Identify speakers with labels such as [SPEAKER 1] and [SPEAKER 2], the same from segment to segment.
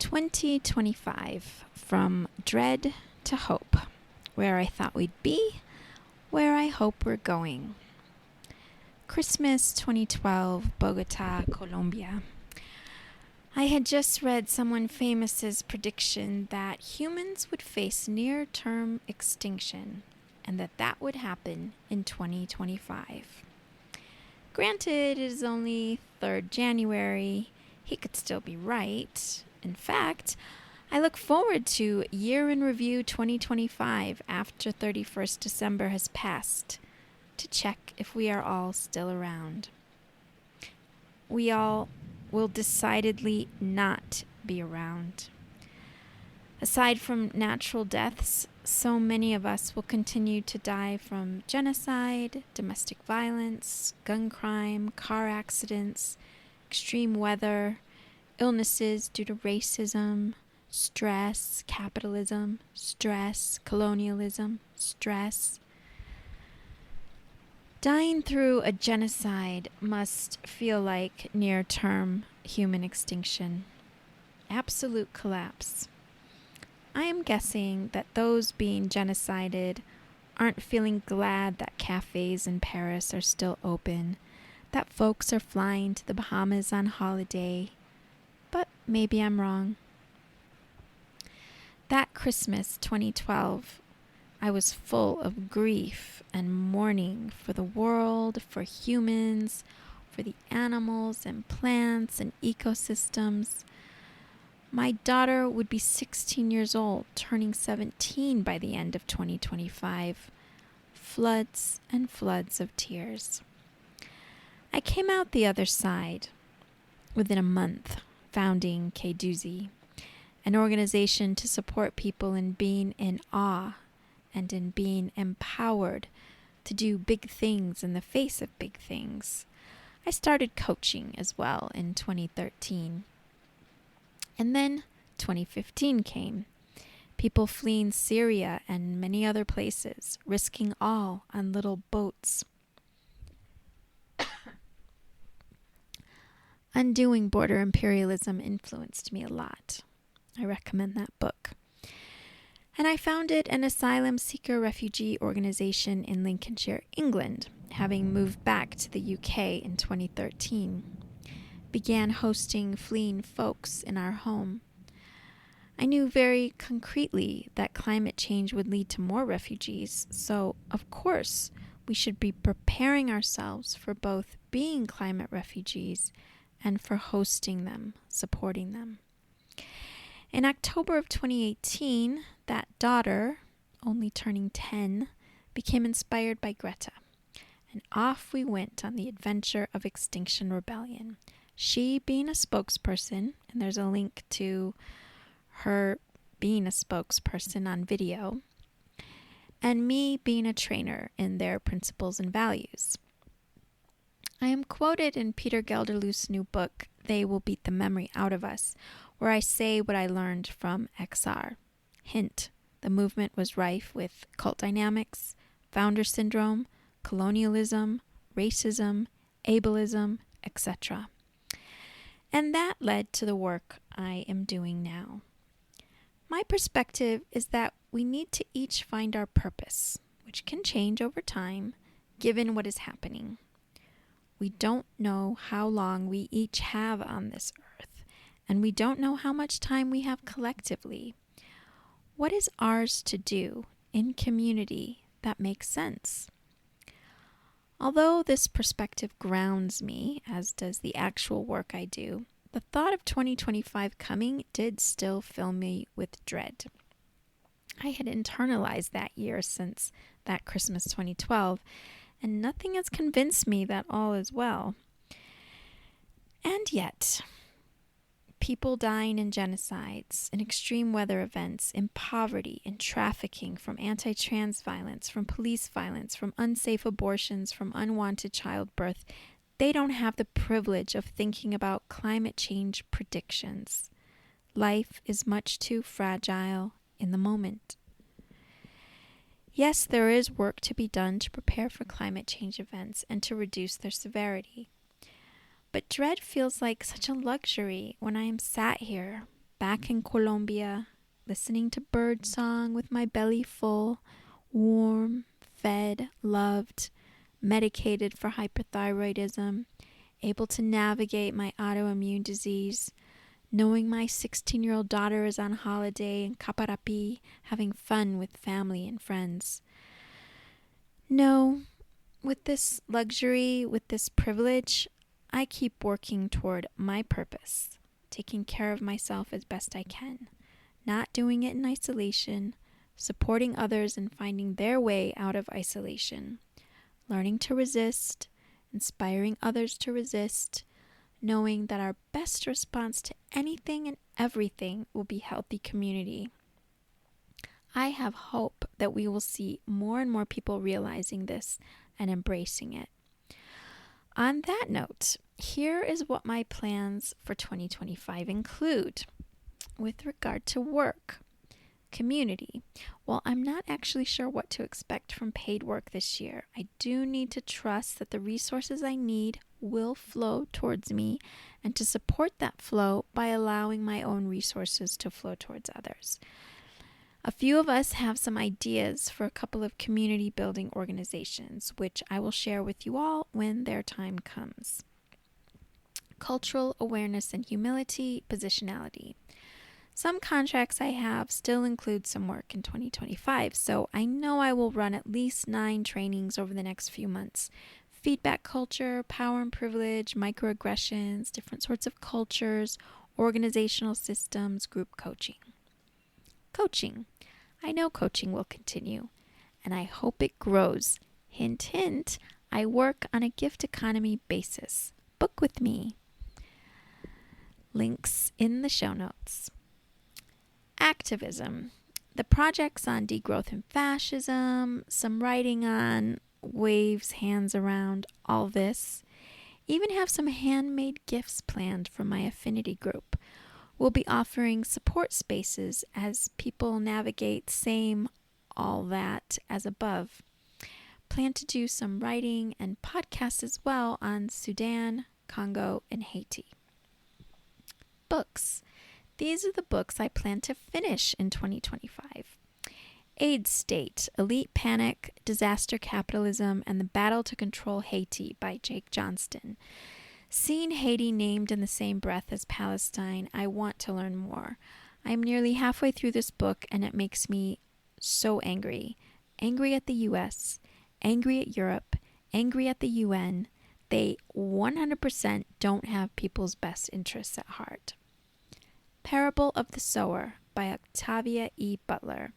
[SPEAKER 1] 2025, from dread to hope, where I thought we'd be, where I hope we're going. Christmas 2012, Bogota, Colombia. I had just read someone famous's prediction that humans would face near-term extinction and that would happen in 2025. Granted, it is only 3rd January. He could still be right. In fact, I look forward to Year in Review 2025 after 31st December has passed to check if we are all still around. We all will decidedly not be around. Aside from natural deaths, so many of us will continue to die from genocide, domestic violence, gun crime, car accidents, extreme weather, illnesses due to racism, stress, capitalism, stress, colonialism, stress. Dying through a genocide must feel like near-term human extinction. Absolute collapse. I am guessing that those being genocided aren't feeling glad that cafes in Paris are still open, that folks are flying to the Bahamas on holiday, but maybe I'm wrong. That Christmas 2012, I was full of grief and mourning for the world, for humans, for the animals and plants and ecosystems. My daughter would be 16 years old, turning 17 by the end of 2025. Floods and floods of tears. I came out the other side within a month, founding K-Doozy, an organization to support people in being in awe and in being empowered to do big things in the face of big things. I started coaching as well in 2013. And then 2015 came. People fleeing Syria and many other places, risking all on little boats. Undoing Border Imperialism influenced me a lot. I recommend that book. And I founded an asylum seeker refugee organization in Lincolnshire, England, having moved back to the UK in 2013. Began hosting fleeing folks in our home. I knew very concretely that climate change would lead to more refugees, so of course we should be preparing ourselves for both being climate refugees and for hosting them, supporting them. In October of 2018, that daughter, only turning 10, became inspired by Greta. And off we went on the adventure of Extinction Rebellion. She being a spokesperson, and there's a link to her being a spokesperson on video, and me being a trainer in their principles and values. I am quoted in Peter Gelderloos' new book, They Will Beat the Memory Out of Us, where I say what I learned from XR. Hint, the movement was rife with cult dynamics, founder syndrome, colonialism, racism, ableism, etc. And that led to the work I am doing now. My perspective is that we need to each find our purpose, which can change over time, given what is happening. We don't know how long we each have on this earth, and we don't know how much time we have collectively. What is ours to do in community that makes sense? Although this perspective grounds me, as does the actual work I do, the thought of 2025 coming did still fill me with dread. I had internalized that year since that Christmas 2012, and nothing has convinced me that all is well. And yet, people dying in genocides, in extreme weather events, in poverty, in trafficking, from anti-trans violence, from police violence, from unsafe abortions, from unwanted childbirth, they don't have the privilege of thinking about climate change predictions. Life is much too fragile in the moment. Yes, there is work to be done to prepare for climate change events and to reduce their severity. But dread feels like such a luxury when I am sat here back in Colombia, listening to birdsong with my belly full, warm, fed, loved, medicated for hyperthyroidism, able to navigate my autoimmune disease, knowing my 16-year-old daughter is on holiday in Caparapi, having fun with family and friends. No, with this luxury, with this privilege, I keep working toward my purpose, taking care of myself as best I can, not doing it in isolation, supporting others in finding their way out of isolation, learning to resist, inspiring others to resist, knowing that our best response to anything and everything will be healthy community. I have hope that we will see more and more people realizing this and embracing it. On that note, here is what my plans for 2025 include. With regard to work, community, well, I'm not actually sure what to expect from paid work this year. I do need to trust that the resources I need will flow towards me and to support that flow by allowing my own resources to flow towards others. A few of us have some ideas for a couple of community building organizations, which I will share with you all when their time comes. Cultural awareness and humility, positionality. Some contracts I have still include some work in 2025, so I know I will run at least 9 trainings over the next few months. Feedback culture, power and privilege, microaggressions, different sorts of cultures, organizational systems, group coaching. Coaching. I know coaching will continue, and I hope it grows. Hint, hint, I work on a gift economy basis. Book with me. Links in the show notes. Activism. The projects on degrowth and fascism, some writing on waves, hands around, all this. Even have some handmade gifts planned for my affinity group. We'll be offering support spaces as people navigate same all that as above. Plan to do some writing and podcasts as well on Sudan, Congo, and Haiti. Books. These are the books I plan to finish in 2025. Aid State, Elite Panic, Disaster Capitalism, and the Battle to Control Haiti by Jake Johnston. Seeing Haiti named in the same breath as Palestine, I want to learn more. I am nearly halfway through this book and it makes me so angry. Angry at the US, angry at Europe, angry at the UN. They 100% don't have people's best interests at heart. Parable of the Sower by Octavia E. Butler.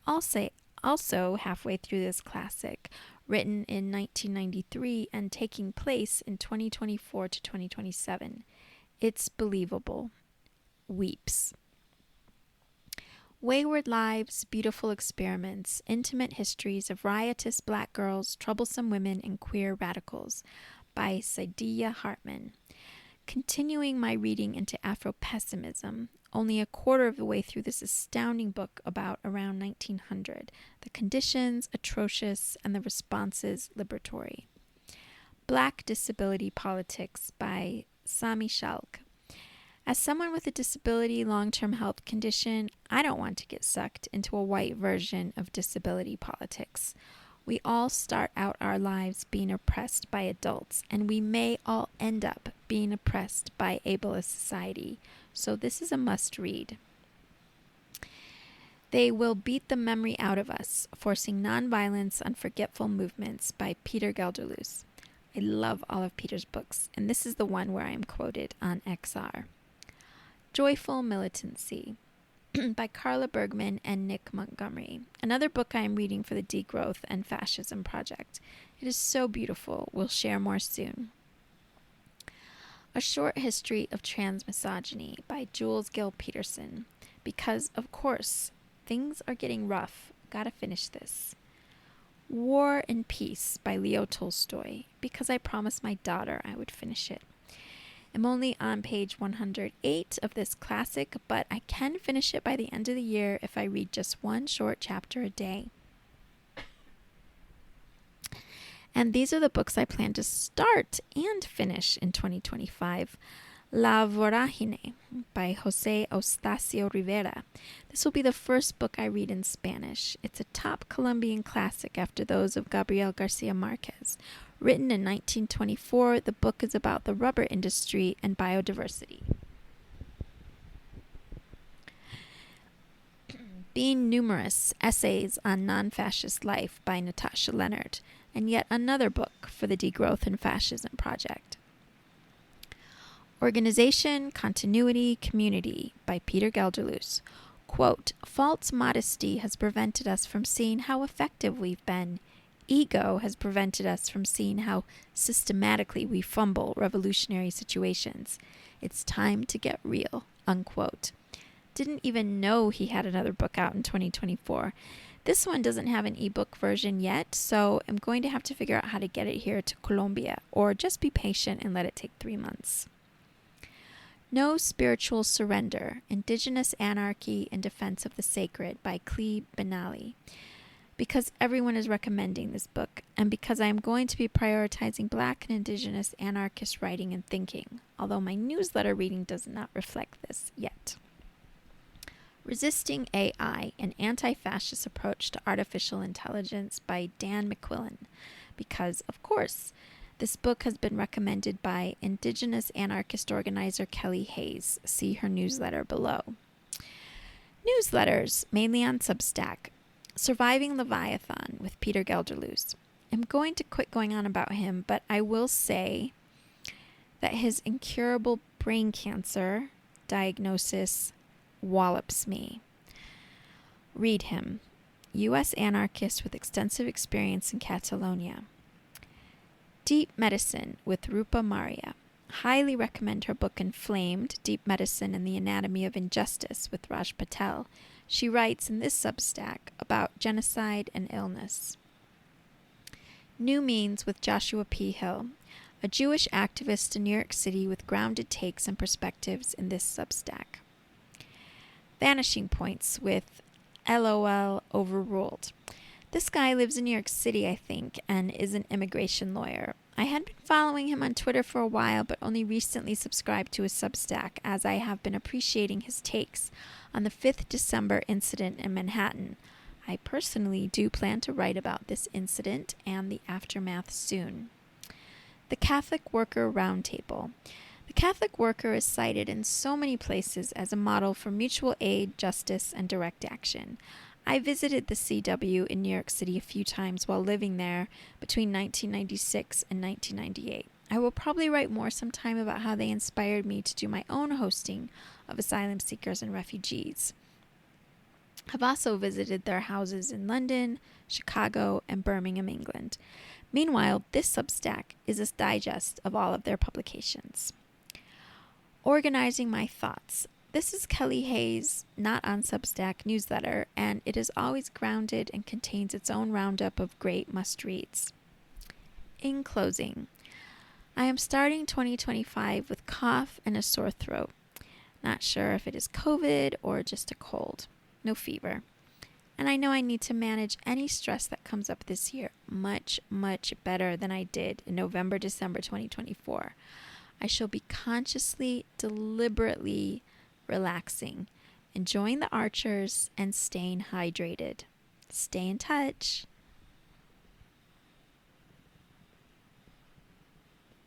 [SPEAKER 1] Also halfway through this classic, written in 1993 and taking place in 2024 to 2027. It's believable. Weeps. Wayward Lives, Beautiful Experiments, Intimate Histories of Riotous Black Girls, Troublesome Women, and Queer Radicals by Saidiya Hartman. Continuing my reading into Afro-pessimism, only a quarter of the way through this astounding book about around 1900, the conditions atrocious and the responses liberatory. Black Disability Politics by Sami Shalk. As someone with a disability long-term health condition, I don't want to get sucked into a white version of disability politics. We all start out our lives being oppressed by adults, and we may all end up being oppressed by ableist society. So this is a must-read. They Will Beat the Memory Out of Us, Forcing Nonviolence on Forgetful Movements by Peter Gelderloos. I love all of Peter's books, and this is the one where I am quoted on XR. Joyful Militancy by Carla Bergman and Nick Montgomery. Another book I am reading for the Degrowth and Fascism Project. It is so beautiful. We'll share more soon. A Short History of Transmisogyny by Jules Gill Peterson. Because, of course, things are getting rough. Gotta finish this. War and Peace by Leo Tolstoy. Because I promised my daughter I would finish it. I'm only on page 108 of this classic, but I can finish it by the end of the year if I read just one short chapter a day. And these are the books I plan to start and finish in 2025. La Voragine by Jose Eustacio Rivera. This will be the first book I read in Spanish. It's a top Colombian classic after those of Gabriel Garcia Marquez. Written in 1924, the book is about the rubber industry and biodiversity. Being Numerous, Essays on Non-Fascist Life by Natasha Leonard, and yet another book for the Degrowth and Fascism Project. Organization, Continuity, Community by Peter Gelderloos. Quote, false modesty has prevented us from seeing how effective we've been. Ego has prevented us from seeing how systematically we fumble revolutionary situations. It's time to get real, unquote. Didn't even know he had another book out in 2024. This one doesn't have an ebook version yet, so I'm going to have to figure out how to get it here to Colombia, or just be patient and let it take 3 months. No Spiritual Surrender, Indigenous Anarchy in Defense of the Sacred by Clee Benally. Because everyone is recommending this book, and because I am going to be prioritizing Black and Indigenous anarchist writing and thinking, although my newsletter reading does not reflect this yet. Resisting AI, An Anti-Fascist Approach to Artificial Intelligence by Dan McQuillan. Because, of course, this book has been recommended by Indigenous anarchist organizer Kelly Hayes. See her newsletter below. Newsletters, mainly on Substack. Surviving Leviathan with Peter Gelderloos. I'm going to quit going on about him, but I will say that his incurable brain cancer diagnosis wallops me. Read him. U.S. anarchist with extensive experience in Catalonia. Deep Medicine with Rupa Maria. Highly recommend her book Inflamed, Deep Medicine and the Anatomy of Injustice with Raj Patel. She writes in this Substack about genocide and illness. New Means with Joshua P. Hill, a Jewish activist in New York City with grounded takes and perspectives in this Substack. Vanishing Points with LOL Overruled. This guy lives in New York City, I think, and is an immigration lawyer. I had been following him on Twitter for a while, but only recently subscribed to his Substack, as I have been appreciating his takes on the 5th December incident in Manhattan. I personally do plan to write about this incident and the aftermath soon. The Catholic Worker Roundtable. The Catholic Worker is cited in so many places as a model for mutual aid, justice, and direct action. I visited the CW in New York City a few times while living there between 1996 and 1998. I will probably write more sometime about how they inspired me to do my own hosting of asylum seekers and refugees. I've also visited their houses in London, Chicago, and Birmingham, England. Meanwhile, this Substack is a digest of all of their publications. Organizing My Thoughts. This is Kelly Hayes' Not on Substack newsletter, and it is always grounded and contains its own roundup of great must-reads. In closing, I am starting 2025 with cough and a sore throat. Not sure if it is COVID or just a cold. No fever. And I know I need to manage any stress that comes up this year much, much better than I did in November, December 2024. I shall be consciously, deliberately relaxing, enjoying the Archers, and staying hydrated. Stay in touch.